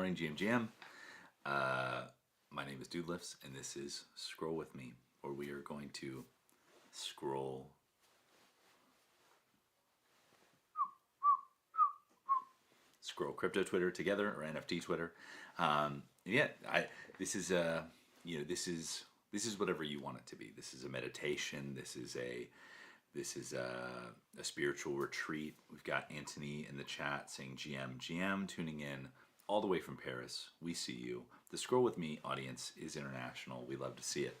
morning, GMGM. My name is Dude Lifts, and this is Scroll With Me, where we are going to scroll crypto Twitter together, or NFT Twitter. Yeah, this is this is whatever you want it to be. This is a meditation. This is a spiritual retreat. We've got Anthony in the chat saying GM tuning in all the way from Paris. We see you. The Scroll With Me audience is international. We love to see it.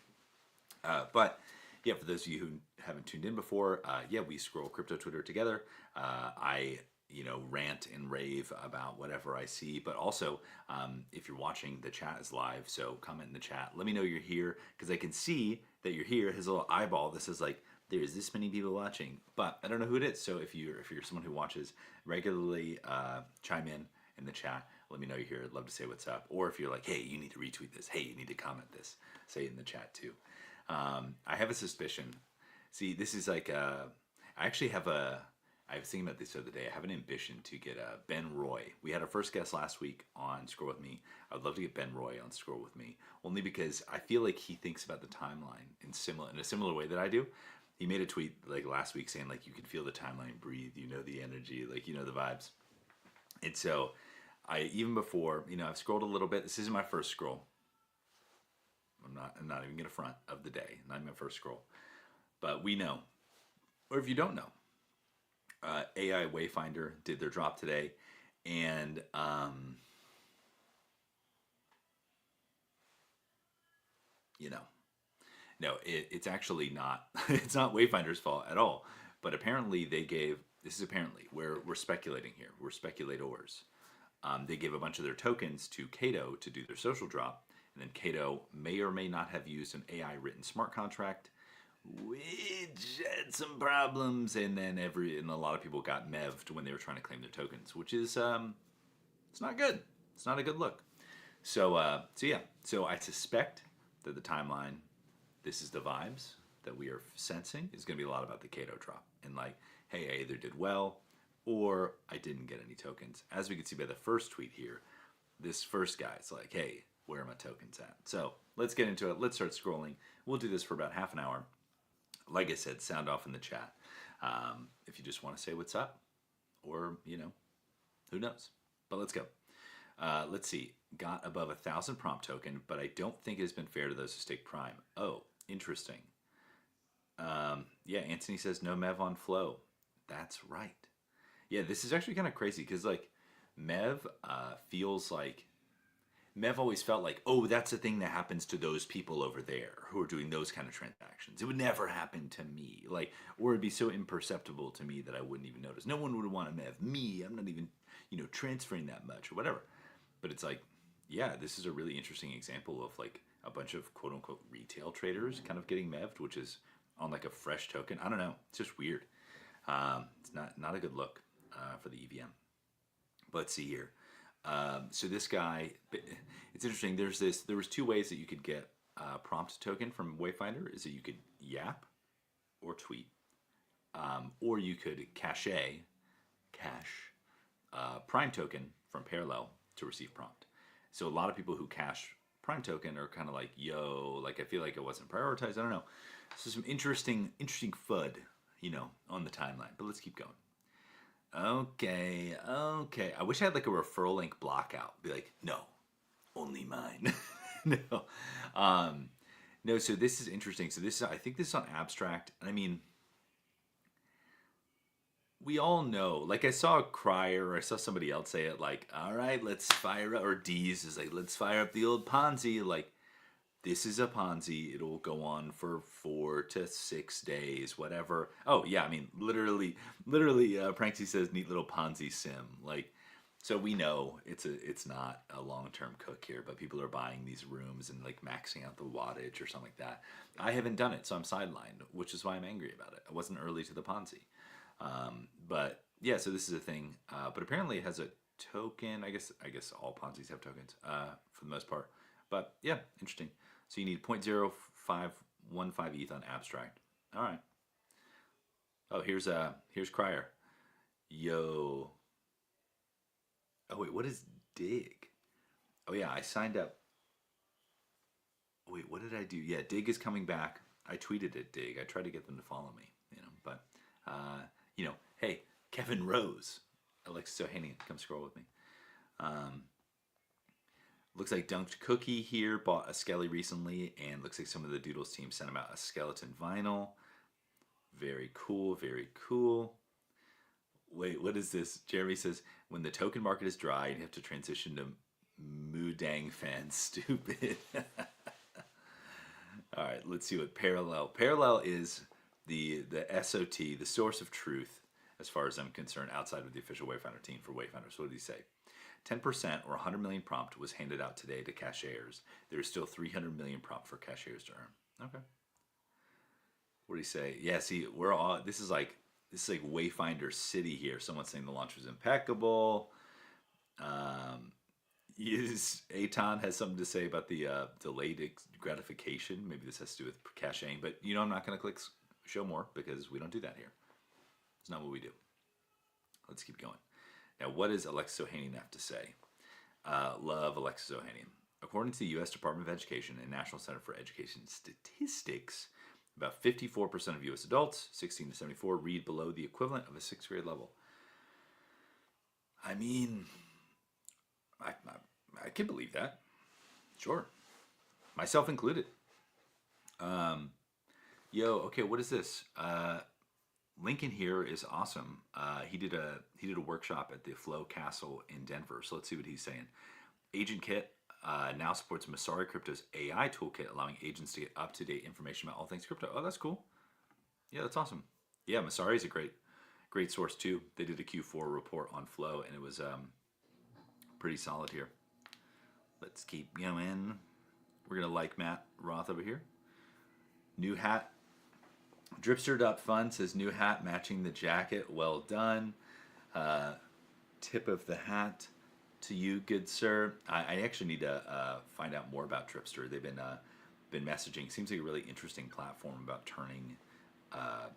But yeah, for those of you who haven't tuned in before, yeah, we scroll crypto Twitter together. I rant and rave about whatever I see, but also if you're watching, the chat is live, so comment in the chat. Let me know you're here, because I can see that you're here. His little eyeball, this is like, there's this many people watching, but I don't know who it is. So if you're someone who watches regularly, chime in the chat. Let me know you're here. I'd love to say what's up. Or if you're like, hey, you need to retweet this. Hey, you need to comment this. Say it in the chat too. I have a suspicion. See, this is like I actually have I was thinking about this the other day. I have an ambition to get Ben Roy. We had our first guest last week on Scroll With Me. I would love to get Ben Roy on Scroll With Me, only because I feel like he thinks about the timeline in a similar way that I do. He made a tweet like last week saying like, you can feel the timeline breathe, the energy, like, the vibes. And so even before, I've scrolled a little bit. This isn't my first scroll. I'm not even gonna front of the day. Not even my first scroll. But we know, or if you don't know, AI Wayfinder did their drop today, and no, it's actually not. It's not Wayfinder's fault at all. But apparently this is apparently, we're speculating here. We're speculators. They gave a bunch of their tokens to Cato to do their social drop, and then Cato may or may not have used an AI written smart contract, which had some problems, and then a lot of people got meved when they were trying to claim their tokens, which is it's not good. It's not a good look. So yeah. So I suspect that the timeline, this is the vibes that we are sensing, is going to be a lot about the Cato drop, and like, hey, I either did well or I didn't get any tokens. As we can see by the first tweet here, this first guy's like, hey, where are my tokens at? So let's get into it. Let's start scrolling. We'll do this for about half an hour. Like I said, sound off in the chat if you just want to say what's up, or who knows. But let's go. Let's see. Got above 1,000 prompt token, but I don't think it has been fair to those who stake prime. Oh, interesting. Yeah, Anthony says no mev on flow. That's right. Yeah, this is actually kind of crazy, because like mev feels like, Mev always felt like, oh, that's a thing that happens to those people over there who are doing those kind of transactions. It would never happen to me. Like, or it'd be so imperceptible to me that I wouldn't even notice. No one would want to Mev me. I'm not even, transferring that much or whatever. But it's like, yeah, this is a really interesting example of like a bunch of quote unquote retail traders kind of getting Mev'd, which is on like a fresh token. I don't know. It's just weird. It's not a good look for the EVM. But let's see here. So this guy, it's interesting. There was two ways that you could get prompt token from Wayfinder. Is that you could yap or tweet, or you could cash Prime token from Parallel to receive prompt. So a lot of people who cash Prime token are kind of like, yo, like I feel like it wasn't prioritized. I don't know. So some interesting FUD, on the timeline. But let's keep going. Okay. I wish I had like a referral link blockout. Be like, no, only mine. No. No, so this is interesting. So I think this is on Abstract. And I mean, we all know, like I saw a crier, or I saw somebody else say it, like, all right, let's fire up, or D's is like, let's fire up the old Ponzi. Like, this is a Ponzi. It'll go on for 4 to 6 days, whatever. Oh yeah, I mean, literally, Pranksy says, neat little Ponzi sim. Like, so we know it's not a long-term cook here, but people are buying these rooms and like maxing out the wattage or something like that. I haven't done it, so I'm sidelined, which is why I'm angry about it. I wasn't early to the Ponzi. But yeah, so this is a thing. But apparently it has a token. I guess all Ponzi's have tokens for the most part. But yeah, interesting. So you need 0.0515 ETH on Abstract. All right. Oh, here's Crier. Yo. Oh wait, what is dig? Oh yeah, I signed up. Wait, what did I do? Yeah, Dig is coming back. I tweeted at Dig. I tried to get them to follow me, but uh, hey, Kevin Rose, Alexis Ohanian, come scroll with me. Um, Looks like Dunked Cookie here bought a Skelly recently, and looks like some of the Doodles team sent him out a skeleton vinyl. Very cool, very cool. Wait, what is this? Jeremy says, when the token market is dry, you have to transition to Moodang fans. Stupid. All right, let's see what Parallel. Parallel is the SOT, the source of truth, as far as I'm concerned, outside of the official Wayfinder team for Wayfinders. What did he say? 10% or 100 million prompt was handed out today to cashiers. There's still 300 million prompt for cashiers to earn. Okay. What do you say? Yeah, see, we're all this is like Wayfinder City here. Someone's saying the launch was impeccable. Um, Aton has something to say about the delayed gratification. Maybe this has to do with caching, but I'm not going to click show more because we don't do that here. It's not what we do. Let's keep going. Now, what does Alexis Ohanian have to say? Love Alexis Ohanian. According to the U.S. Department of Education and National Center for Education Statistics, about 54% of U.S. adults, 16 to 74, read below the equivalent of a sixth grade level. I mean, I can believe that. Sure. Myself included. Okay, what is this? Lincoln here is awesome. He did a workshop at the Flow Castle in Denver. So let's see what he's saying. Agent Kit now supports Masari Crypto's AI toolkit, allowing agents to get up-to-date information about all things crypto. Oh, that's cool. Yeah, that's awesome. Yeah, Masari is a great source too. They did a Q4 report on Flow, and it was pretty solid here. Let's keep going. We're gonna like Matt Roth over here. New hat. Dripster.fun says new hat matching the jacket. Well done. Tip of the hat to you, good sir. I actually need to find out more about Dripster. They've been messaging. Seems like a really interesting platform about turning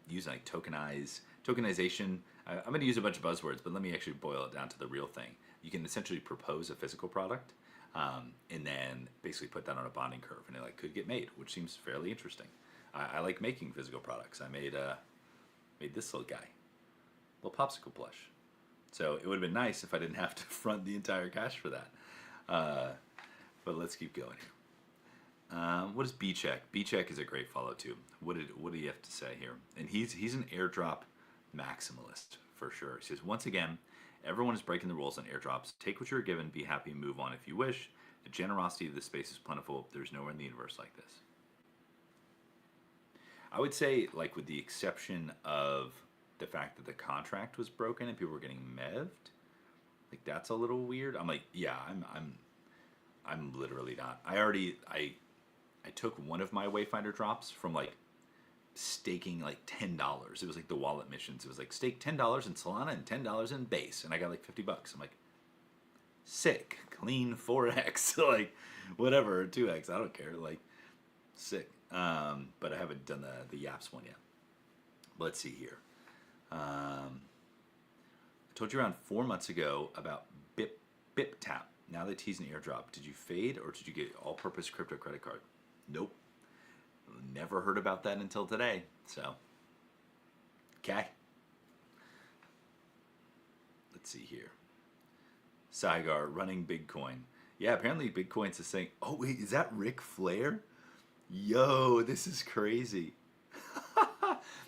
using like tokenization. I'm going to use a bunch of buzzwords, but let me actually boil it down to the real thing. You can essentially propose a physical product, and then basically put that on a bonding curve, and it could get made, which seems fairly interesting. I like making physical products. I made this little guy, little popsicle plush. So it would have been nice if I didn't have to front the entire cash for that. But let's keep going here. What is B-Check? B-Check is a great follow too. What do you have to say here? And he's an airdrop maximalist for sure. He says, once again, everyone is breaking the rules on airdrops. Take what you're given, be happy, and move on if you wish. The generosity of this space is plentiful. There's nowhere in the universe like this. I would say, with the exception of the fact that the contract was broken and people were getting mev'd, that's a little weird. I'm like, yeah, I'm literally not. I took one of my Wayfinder drops from staking $10. It was the wallet missions. It was stake $10 in Solana and $10 in base, and I got $50. I'm like, sick, clean 4x, whatever, 2x. I don't care. Sick. But I haven't done the Yaps one yet. Let's see here. I told you around 4 months ago about BipTap. Now they tease an airdrop. Did you fade or did you get all-purpose crypto credit card? Nope. Never heard about that until today. So, okay. Let's see here. Saigar running Bitcoin. Yeah, apparently Bitcoin's is saying, oh wait, is that Ric Flair? Yo, this is crazy.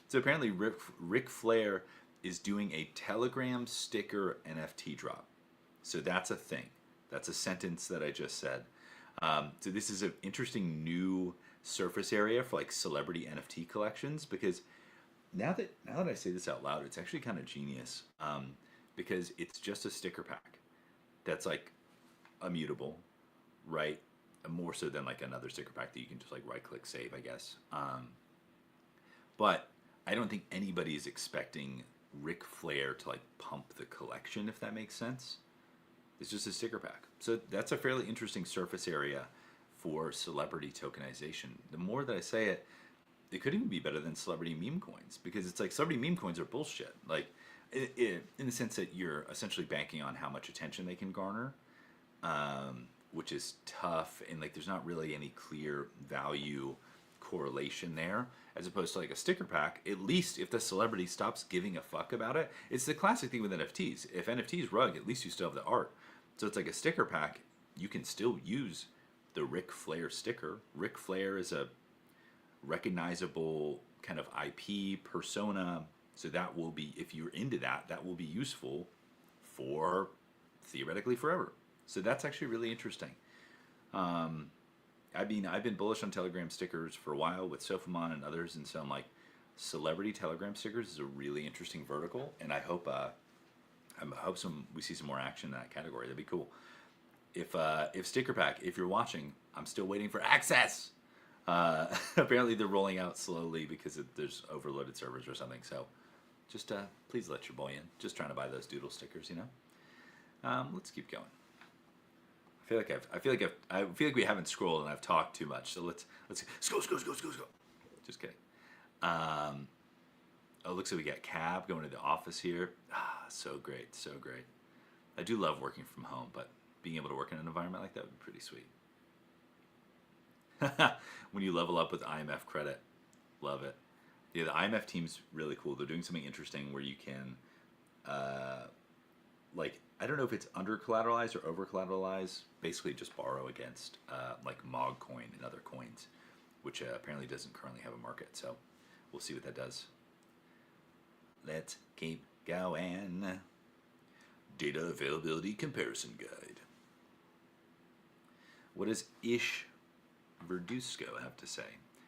So apparently Ric Flair is doing a Telegram sticker NFT drop. So that's a thing. That's a sentence that I just said. So this is an interesting new surface area for celebrity NFT collections, because now that I say this out loud, it's actually kind of genius, because it's just a sticker pack that's immutable, right? More so than another sticker pack that you can just right click save, I guess. But I don't think anybody is expecting Ric Flair to pump the collection, if that makes sense. It's just a sticker pack. So that's a fairly interesting surface area for celebrity tokenization. The more that I say it, it could even be better than celebrity meme coins, because it's celebrity meme coins are bullshit. In the sense that you're essentially banking on how much attention they can garner. which is tough, and like there's not really any clear value correlation there. As opposed to like a sticker pack, at least if the celebrity stops giving a fuck about it, it's the classic thing with NFTs. If NFTs rug, at least you still have the art. So it's like a sticker pack. You can still use the Ric Flair sticker. Ric Flair is a recognizable kind of IP persona. So that will be, if you're into that, that will be useful for theoretically forever. So that's actually really interesting. I mean, I've been bullish on Telegram stickers for a while with Sofamon and others, and so I'm like, celebrity Telegram stickers is a really interesting vertical, and I hope we see some more action in that category. That'd be cool. If Sticker Pack, if you're watching, I'm still waiting for access. Apparently they're rolling out slowly because there's overloaded servers or something. So just please let your boy in. Just trying to buy those doodle stickers, you know. Let's keep going. I feel like we haven't scrolled and I've talked too much. So let's scroll. Just kidding. Oh, looks like we got Cab going to the office here. Ah, so great, so great. I do love working from home, but being able to work in an environment like that would be pretty sweet. When you level up with IMF credit, love it. Yeah, the IMF team's really cool. They're doing something interesting where you can, like, I don't know if it's under collateralized or over collateralized. Basically, just borrow against like Mog coin and other coins, which apparently doesn't currently have a market. So we'll see what that does. Let's keep going. Data availability comparison guide. What does Ish Verdusco have to say?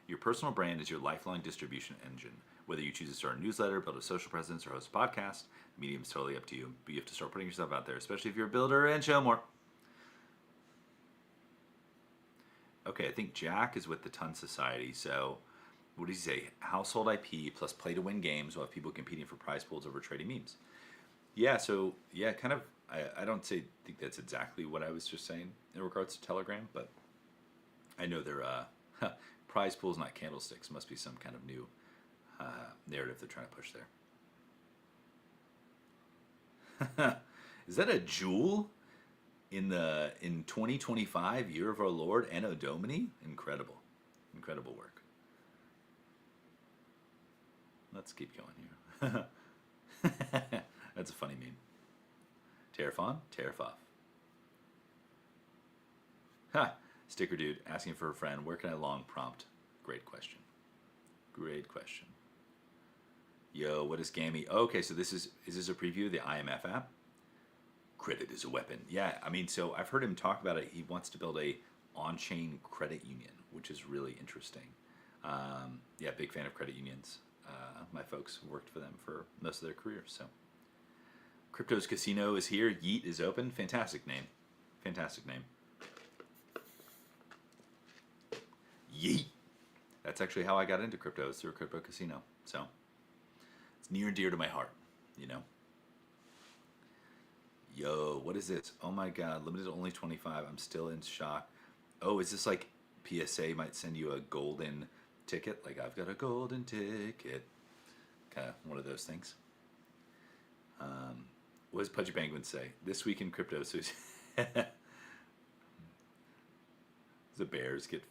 Your personal brand is your lifelong distribution engine. Whether you choose to start a newsletter, build a social presence, or host a podcast, the medium is totally up to you. But you have to start putting yourself out there, especially if you're a builder, and show more. Okay, I think Jack is with the Ton Society, so what does he say? Household IP plus play to win games will have people competing for prize pools over trading memes. Yeah, so, yeah, kind of, I don't think that's exactly what I was just saying in regards to Telegram, but I know they're, prize pools, not candlesticks, must be some kind of new narrative they're trying to push there. Is that a jewel in 2025, year of our Lord, Anno Domini? Incredible. Incredible work. Let's keep going here. That's a funny meme. Tariff on, tariff off. Ha! Sticker dude asking for a friend. Where can I long prompt? Great question. Great question. Yo, what is Gammy? Oh, okay, so is this a preview of the IMF app? Credit is a weapon. Yeah, I mean, so I've heard him talk about it. He wants to build a on-chain credit union, which is really interesting. Yeah, big fan of credit unions. My folks worked for them for most of their careers. So, Crypto's Casino is here. Yeet is open. Fantastic name. Fantastic name. Yeet. That's actually how I got into crypto, is through Crypto Casino. So, it's near and dear to my heart, you know. Yo, what is this? Oh my god, limited to only 25. I'm still in shock. Oh, is this like PSA might send you a golden ticket? Like, I've got a golden ticket. Kind of one of those things. What does Pudgy Penguin say? This week in crypto, so the bears get.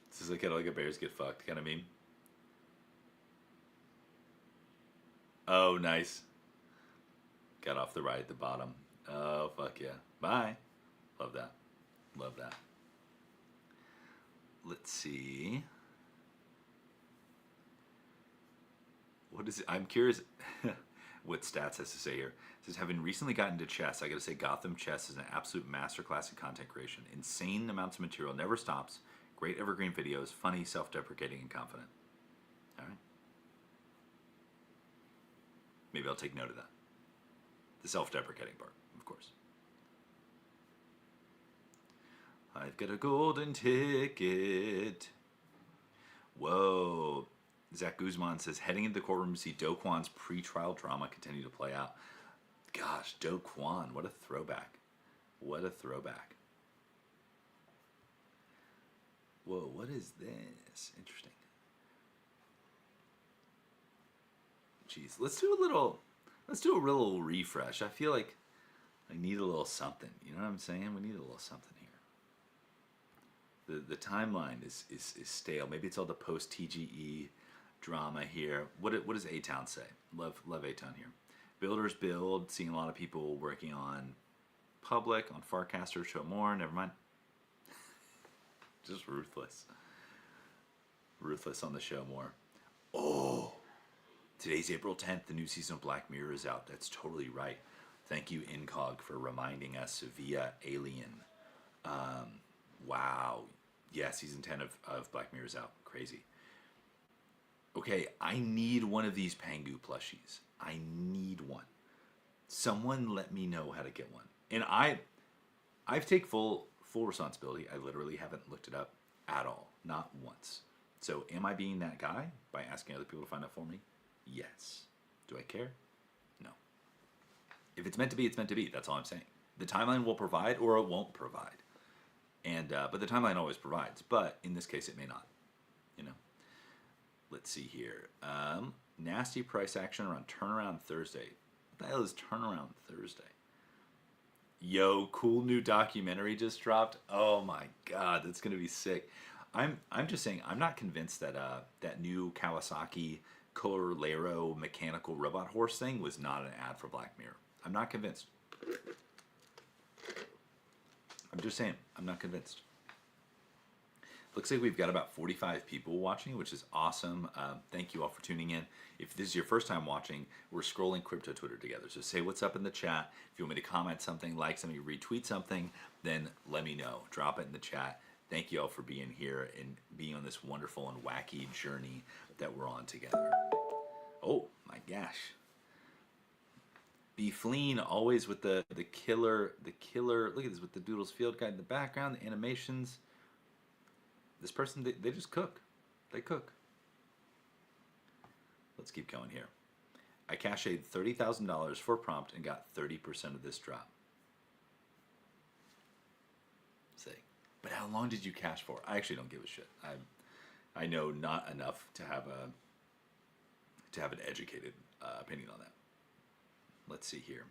This is like kind of like a bears get fucked kind of meme. Oh, nice. Got off the ride at the bottom. Oh, fuck yeah. Bye. Love that. Love that. Let's see. What is it? I'm curious what Stats has to say here. It says, having recently gotten into chess, I gotta say Gotham Chess is an absolute masterclass in content creation. Insane amounts of material, never stops. Great evergreen videos, funny, self-deprecating, and confident. All right. Maybe I'll take note of that. The self-deprecating part, of course. I've got a golden ticket. Whoa. Zach Guzman says, heading into the courtroom to see Do Kwon's pre-trial drama continue to play out. Gosh, Do Kwon, what a throwback. What a throwback. Whoa, what is this? Interesting. Jeez, let's do a little refresh. I feel like I need a little something. You know what I'm saying? We need a little something here. The timeline is stale. Maybe it's all the post TGE drama here. What does A Town say? Love A Town here. Builders build. Seeing a lot of people working on public on Farcaster. Show more. Never mind. Just ruthless. Ruthless on the show more. Oh, today's April 10th. The new season of Black Mirror is out. That's totally right. Thank you, Incog, for reminding us via Alien. Wow. Yeah, season 10 of Black Mirror is out. Crazy. Okay, I need one of these Pangu plushies. I need one. Someone let me know how to get one. And I've taken full responsibility. I literally haven't looked it up at all. Not once. So am I being that guy by asking other people to find out for me? Yes. Do I care? No. If it's meant to be, it's meant to be. That's all I'm saying. The timeline will provide or it won't provide. And but the timeline always provides. But in this case, it may not. You know. Let's see here. Nasty price action around Turnaround Thursday. What the hell is Turnaround Thursday? Yo, cool new documentary just dropped. Oh my god, that's gonna be sick. I'm just saying, I'm not convinced that that new Kawasaki Colorlero mechanical robot horse thing was not an ad for Black Mirror. I'm not convinced. I'm just saying, I'm not convinced. Looks like we've got about 45 people watching, which is awesome. Thank you all for tuning in. If this is your first time watching, we're scrolling Crypto Twitter together. So say what's up in the chat. If you want me to comment something, like something, retweet something, then let me know. Drop it in the chat. Thank you all for being here and being on this wonderful and wacky journey that we're on together. Oh my gosh. Be Fleen always with the killer. Look at this with the Doodles Field Guide in the background, the animations. This person, they just cook. They cook. Let's keep going here. I cached $30,000 for prompt and got 30% of this drop. Say, but how long did you cash for? I actually don't give a shit. I know not enough to have an educated opinion on that. Let's see here.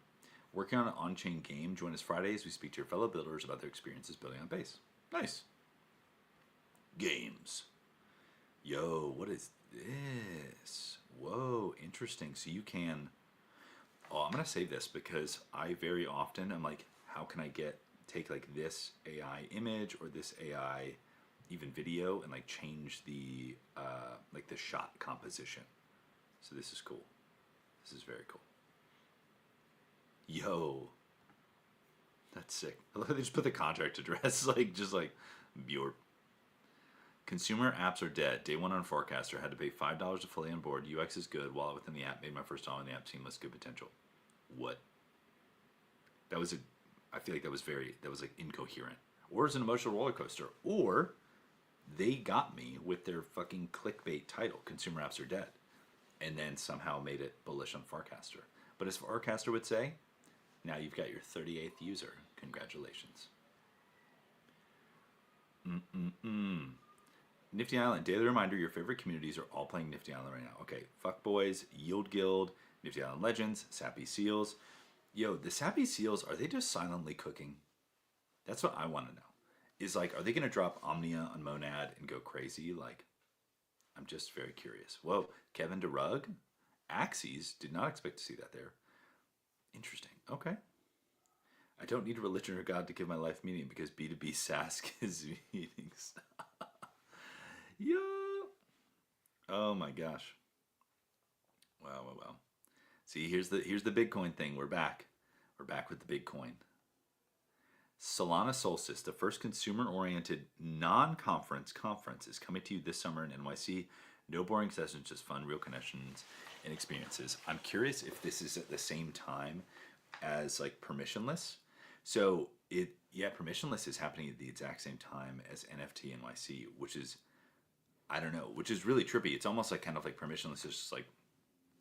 Working on an on-chain game. Join us Fridays. We speak to your fellow builders about their experiences building on Base. Nice. Games. Yo, what is this? Whoa, interesting. So you can... Oh, I'm going to save this because I very often am like, how can I take like this AI image or this AI even video and like change the like the shot composition. So this is cool. This is very cool. Yo. That's sick. I love how they just put the contract address like just like Bjork. Consumer apps are dead. Day one on Forecaster. Had to pay $5 to fully on board. UX is good. Wallet within the app. Made my first dollar in the app. Seamless. Good potential. What? That was I feel like that was like incoherent. Or it's an emotional roller coaster. Or they got me with their fucking clickbait title. Consumer apps are dead. And then somehow made it bullish on Forecaster. But as Forecaster would say, now you've got your 38th user. Congratulations. Nifty Island, daily reminder, your favorite communities are all playing Nifty Island right now. Okay, Fuckboys, Yield Guild, Nifty Island Legends, Sappy Seals. Yo, the Sappy Seals, are they just silently cooking? That's what I want to know. Is like, are they going to drop Omnia on Monad and go crazy? Like, I'm just very curious. Whoa, Kevin DeRugg? Axes, did not expect to see that there. Interesting, okay. I don't need a religion or God to give my life meaning because B2B SaaS gives meanings. Yeah. Oh my gosh. Wow. See, here's the Bitcoin thing. We're back. We're back with the Bitcoin. Solana Solstice, the first consumer-oriented non-conference conference, is coming to you this summer in NYC. No boring sessions, just fun, real connections and experiences. I'm curious if this is at the same time as like permissionless. So permissionless is happening at the exact same time as NFT NYC, which is, I don't know, which is really trippy. It's almost like kind of like permissionless is just like,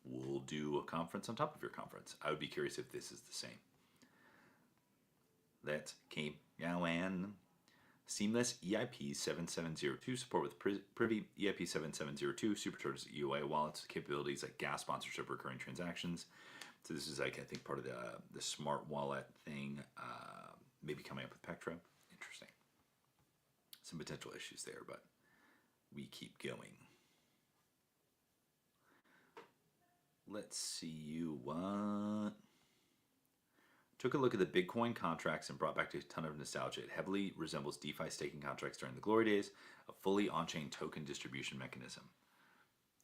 we'll do a conference on top of your conference. I would be curious if this is the same. Let's keep going. Seamless EIP 7702 support with Privy EIP 7702 supercharges EUA wallets capabilities like gas sponsorship recurring transactions. So this is like I think part of the smart wallet thing, maybe coming up with Pectra. Interesting. some potential issues there, but we keep going. Let's see what. Took a look at the Bitcoin contracts and brought back a ton of nostalgia. It heavily resembles DeFi staking contracts during the glory days, a fully on-chain token distribution mechanism.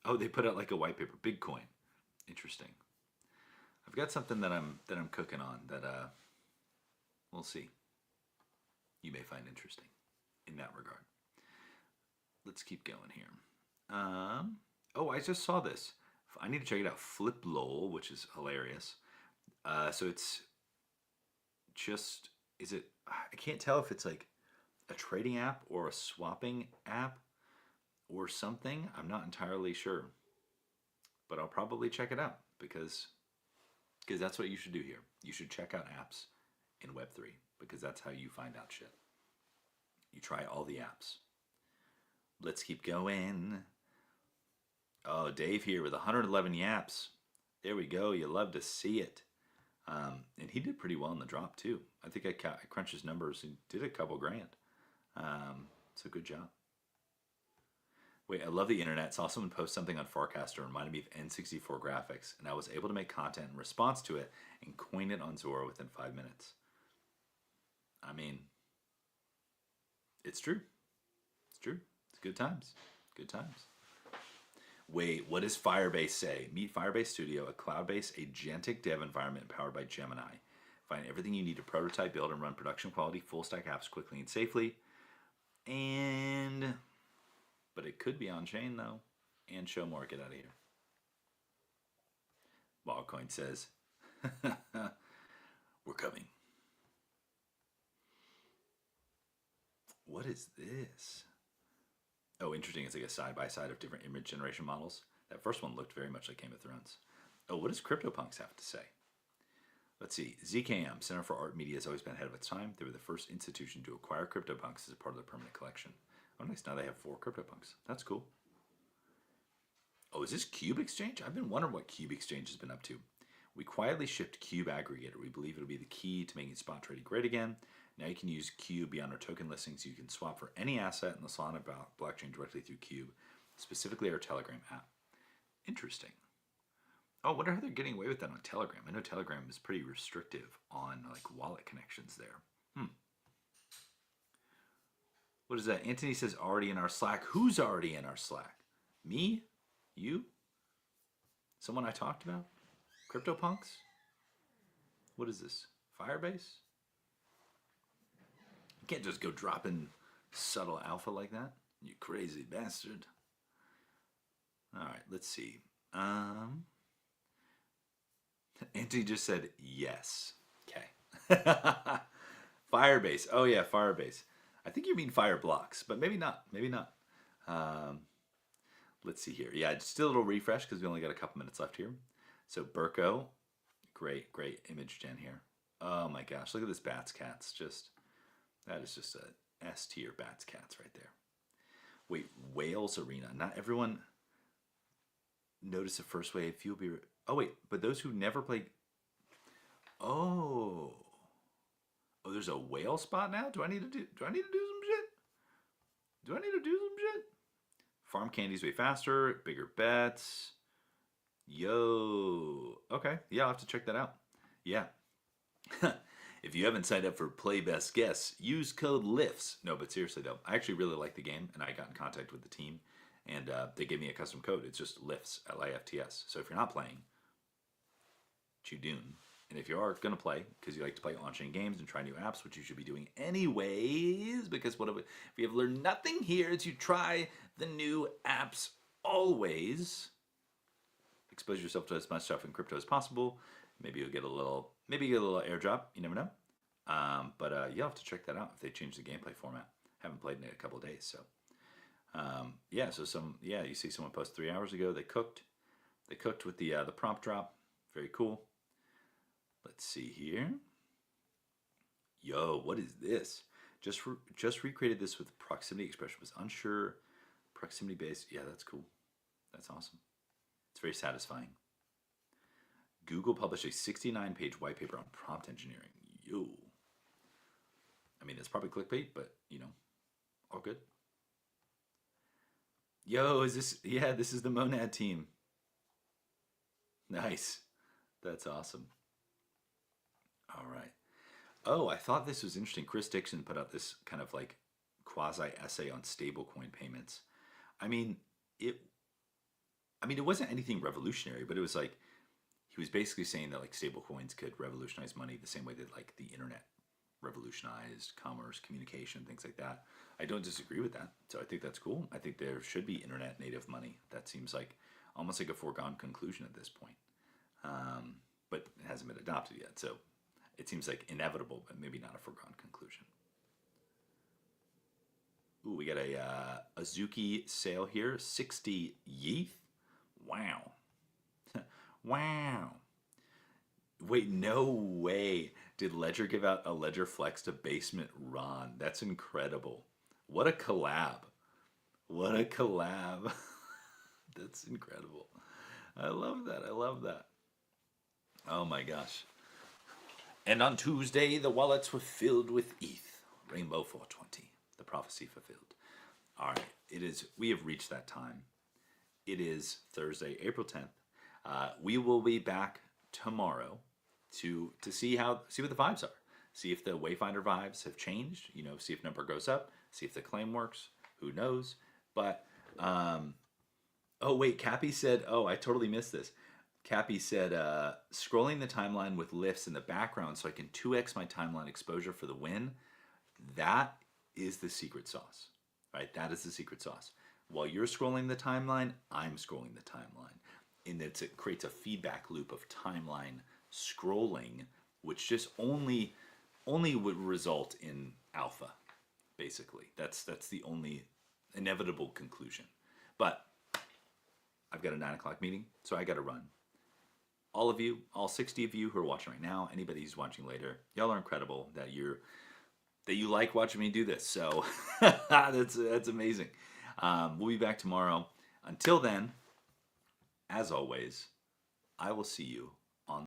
Oh, they put out like a white paper, Bitcoin. Interesting. I've got something that I'm cooking on that we'll see. You may find interesting in that regard. Let's keep going here. Oh, I just saw this. I need to check it out. FlipLol, which is hilarious. So it's just, is it, I can't tell if it's like a trading app or a swapping app or something. I'm not entirely sure. But I'll probably check it out because that's what you should do here. You should check out apps in Web3 because that's how you find out shit. You try all the apps. Let's keep going. Oh, Dave here with 111 yaps. There we go. You love to see it. And he did pretty well in the drop too. I think I crunched his numbers and did a couple grand. So good job. Wait, I love the internet. Saw someone post something on Farcaster, reminded me of N64 graphics, and I was able to make content in response to it and coin it on Zora within 5 minutes. I mean, it's true. It's true. It's good times. Good times. Wait, what does Firebase say? Meet Firebase Studio, a cloud-based agentic dev environment powered by Gemini. Find everything you need to prototype, build, and run production-quality full-stack apps quickly and safely. But it could be on-chain, though. And show more. Get out of here. Wildcoin says, we're coming. What is this? Oh, interesting. It's like a side-by-side of different image generation models. That first one looked very much like Game of Thrones. Oh, what does CryptoPunks have to say? Let's see. ZKM, Center for Art Media, has always been ahead of its time. They were the first institution to acquire CryptoPunks as a part of their permanent collection. Oh, nice. Now they have 4 CryptoPunks. That's cool. Oh, is this Cube Exchange? I've been wondering what Cube Exchange has been up to. We quietly shipped Cube Aggregator. We believe it'll be the key to making spot trading great again. Now you can use Cube beyond our token listings. You can swap for any asset in the Solana blockchain directly through Cube, specifically our Telegram app. Interesting. Oh, I wonder how they're getting away with that on Telegram. I know Telegram is pretty restrictive on like wallet connections there. What is that? Anthony says already in our Slack. Who's already in our Slack? Me? You? Someone I talked about? CryptoPunks? What is this? Firebase? You can't just go dropping subtle alpha like that. You crazy bastard. All right, let's see. Anthony just said yes. Okay. Firebase. Oh yeah, Firebase. I think you mean Fireblocks, but maybe not. Maybe not. Let's see here. Yeah, just a little refresh because we only got a couple minutes left here. So Burko, great image gen here. Oh my gosh, look at this Bats Cats. That is just a S tier Bats Cats right there. Wait, Whales Arena. Not everyone noticed the first wave. Few will be. Oh wait, but those who never played. Oh, there's a whale spot now. Do I need to do some shit? Farm candies way faster, bigger bets. Yo, okay, yeah, I'll have to check that out. Yeah. If you haven't signed up for Play Best Guess, use code LIFTS. No, but seriously though, I actually really like the game, and I got in contact with the team, and they gave me a custom code. It's just LIFTS, LIFTS. So if you're not playing, Chudun. And if you are going to play, because you like to play on-chain games and try new apps, which you should be doing anyways, because if you have learned nothing here, it's you try the new apps always. Expose yourself to as much stuff in crypto as possible. Maybe you'll get a little airdrop. You never know. But you'll have to check that out if they change the gameplay format. Haven't played in it a couple of days, so you see someone post 3 hours ago. They cooked with the prompt drop. Very cool. Let's see here. Yo, what is this? Just recreated this with proximity expression. Was unsure. Proximity based. Yeah, that's cool. That's awesome. It's very satisfying. Google published a 69-page white paper on prompt engineering. Yo. I mean, it's probably clickbait, but All good. Yo, is this? Yeah, this is the Monad team. Nice. That's awesome. All right. Oh, I thought this was interesting. Chris Dixon put out this kind of like quasi essay on stablecoin payments. I mean, it. I mean, it wasn't anything revolutionary, but it was like he was basically saying that like stablecoins could revolutionize money the same way that like the internet revolutionized commerce, communication, things like that. I don't disagree with that. So I think that's cool. I think there should be internet native money. That seems like almost like a foregone conclusion at this point. But it hasn't been adopted yet. So it seems like inevitable, but maybe not a foregone conclusion. Ooh, we got a Azuki sale here, 60 ETH. Wow. Wow. Wait, no way. Did Ledger give out a Ledger Flex to Basement Ron? That's incredible. What a collab. What a collab. That's incredible. I love that. I love that. Oh my gosh. And on Tuesday, the wallets were filled with ETH. Rainbow 420. The prophecy fulfilled. All right. It is. We have reached that time. It is Thursday, April 10th. We will be back tomorrow to see what the vibes are. See if the Wayfinder vibes have changed. You know, see if number goes up. See if the claim works. Who knows? But oh wait, Cappy said. Oh, I totally missed this. Cappy said, scrolling the timeline with lifts in the background so I can 2x my timeline exposure for the win. That is the secret sauce, right? That is the secret sauce. While you're scrolling the timeline, I'm scrolling the timeline. And it creates a feedback loop of timeline scrolling, which just only would result in alpha, basically. That's the only inevitable conclusion. But I've got a 9 o'clock meeting, so I got to run. All of you, all 60 of you who are watching right now, anybody who's watching later, y'all are incredible that you like watching me do this. So that's amazing. We'll be back tomorrow. Until then, as always, I will see you